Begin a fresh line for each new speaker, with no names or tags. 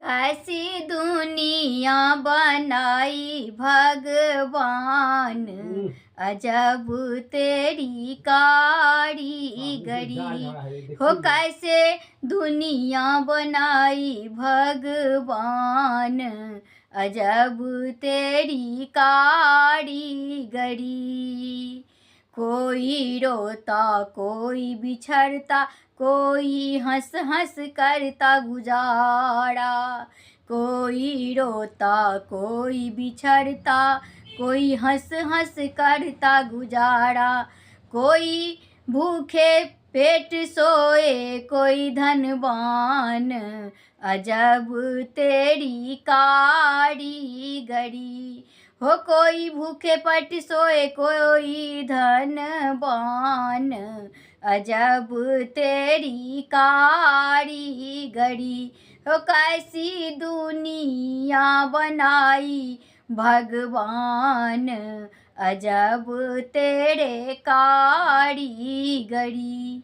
ऐसी दुनिया बनाई भगवान, अजब तेरी कारीगरी। हो कैसे दुनिया बनाई भगवान, अजब तेरी कारीगरी। कोई रोता कोई बिछड़ता, कोई हंस हंस करता गुजारा। कोई रोता कोई बिछड़ता, कोई हंस हंस करता गुजारा। कोई भूखे पेट सोए कोई धनवान, अजब तेरी कारीगरी। हो कोई भूखे पेट सोए कोई धनवान, अजब तेरी कारीगरी। हो कैसी दुनिया बनाई भगवान, अजब तेरे कारीगरी।